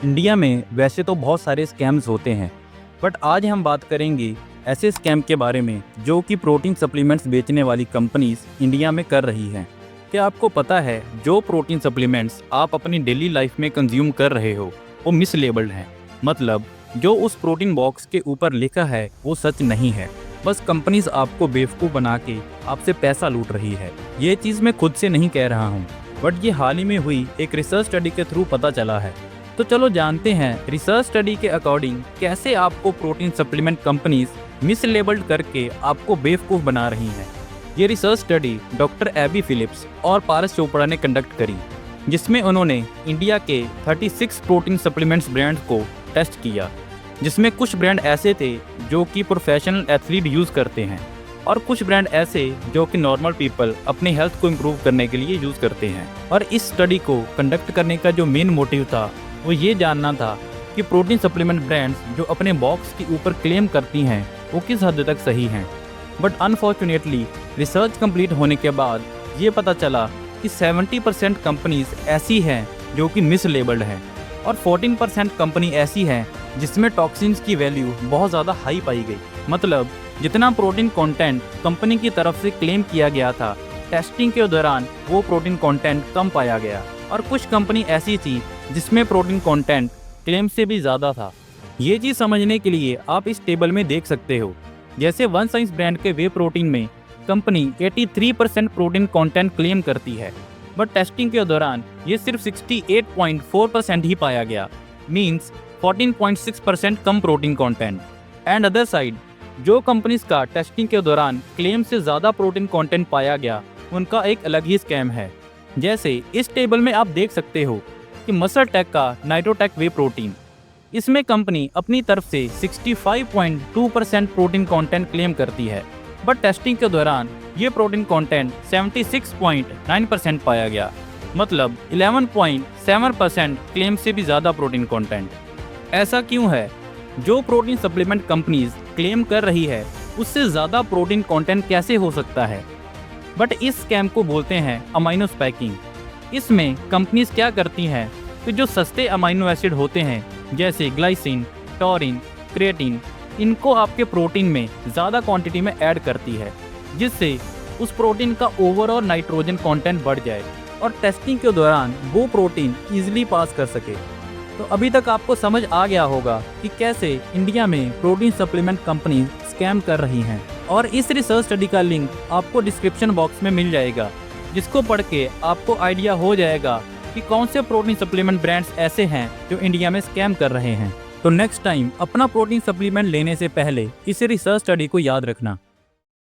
India में वैसे तो बहुत सारे स्कैम्स होते हैं, बट आज हम बात करेंगे ऐसे स्कैम के बारे में जो कि प्रोटीन सप्लीमेंट्स बेचने वाली कंपनीज इंडिया में कर रही हैं। क्या आपको पता है जो प्रोटीन सप्लीमेंट्स आप अपनी डेली लाइफ में कंज्यूम कर रहे हो वो मिसलेबल्ड हैं। मतलब जो उस प्रोटीन बॉक्स के ऊपर लिखा है वो सच नहीं है, बस कंपनीज आपको बेवकूफ़ बना के आपसे पैसा लूट रही है। ये चीज़ मैं खुद से नहीं कह रहा हूँ, बट ये हाल ही में हुई एक रिसर्च स्टडी के थ्रू पता चला है। तो चलो जानते हैं रिसर्च स्टडी के अकॉर्डिंग कैसे आपको प्रोटीन सप्लीमेंट कंपनीज मिसलेबल्ड करके आपको बेवकूफ़ बना रही हैं। ये research study doctor A B Phillips और पारस चोपड़ा ने कंडक्ट करी, जिसमें उन्होंने इंडिया के 36 प्रोटीन सप्लीमेंट्स ब्रांड्स को टेस्ट किया, जिसमें कुछ ब्रांड ऐसे थे जो कि प्रोफेशनल एथलीट यूज़ करते हैं और कुछ ब्रांड ऐसे जो कि नॉर्मल पीपल अपनी हेल्थ को इम्प्रूव करने के लिए यूज़ करते हैं। और इस स्टडी को कंडक्ट करने का जो मेन मोटिव था वो ये जानना था कि प्रोटीन सप्लीमेंट ब्रांड्स जो अपने बॉक्स के ऊपर क्लेम करती हैं वो किस हद तक सही हैं। बट अनफॉर्चुनेटली रिसर्च कंप्लीट होने के बाद ये पता चला कि 70% कंपनीज ऐसी हैं जो कि मिसलेबल्ड हैं और 14% कंपनी ऐसी हैं जिसमें टॉक्सिन्स की वैल्यू बहुत ज़्यादा हाई पाई गई। मतलब जितना प्रोटीन कंटेंट कंपनी की तरफ से क्लेम किया गया था, टेस्टिंग के दौरान वो प्रोटीन कंटेंट कम पाया गया। और कुछ कंपनी ऐसी थी जिसमें प्रोटीन कंटेंट क्लेम से भी ज़्यादा था। ये चीज़ समझने के लिए आप इस टेबल में देख सकते हो। जैसे वन साइंस ब्रांड के वे प्रोटीन में कंपनी 83% प्रोटीन कंटेंट क्लेम करती है, बट टेस्टिंग के दौरान ये सिर्फ 68.4% ही पाया गया, means 14.6% come protein content. And other side जो कंपनीज का टेस्टिंग के दौरान क्लेम से ज़्यादा प्रोटीन कंटेंट पाया गया उनका एक अलग ही स्कैम है। जैसे इस टेबल में आप देख सकते हो कि मसलटेक का नाइट्रोटेक वे प्रोटीन, इसमें कंपनी अपनी तरफ से 65.2% प्रोटीन कंटेंट क्लेम करती है, बट टेस्टिंग के दौरान ये प्रोटीन कंटेंट 76.9% पाया गया, मतलब 11.7% क्लेम से भी ज़्यादा प्रोटीन कंटेंट। ऐसा क्यों है? जो प्रोटीन सप्लीमेंट कंपनीज क्लेम कर रही है उससे ज़्यादा प्रोटीन कंटेंट कैसे हो सकता है? बट इस स्कैम को बोलते हैं अमाइनो स्पैकिंग। इसमें कंपनीज क्या करती हैं कि जो सस्ते अमाइनो एसिड होते हैं जैसे ग्लाइसिन, टॉरिन, क्रिएटिन, इनको आपके प्रोटीन में ज़्यादा क्वांटिटी में ऐड करती है, जिससे उस प्रोटीन का ओवरऑल नाइट्रोजन कंटेंट बढ़ जाए और टेस्टिंग के दौरान वो प्रोटीन ईजिली पास कर सके। तो अभी तक आपको समझ आ गया होगा कि कैसे इंडिया में प्रोटीन सप्लीमेंट कंपनी स्कैम कर रही हैं। और इस रिसर्च स्टडी का लिंक आपको डिस्क्रिप्शन बॉक्स में मिल जाएगा, जिसको पढ़ के आपको आइडिया हो जाएगा कि कौन से प्रोटीन सप्लीमेंट ब्रांड्स ऐसे हैं जो इंडिया में स्कैम कर रहे हैं। तो नेक्स्ट टाइम अपना प्रोटीन सप्लीमेंट लेने से पहले इस रिसर्च स्टडी को याद रखना।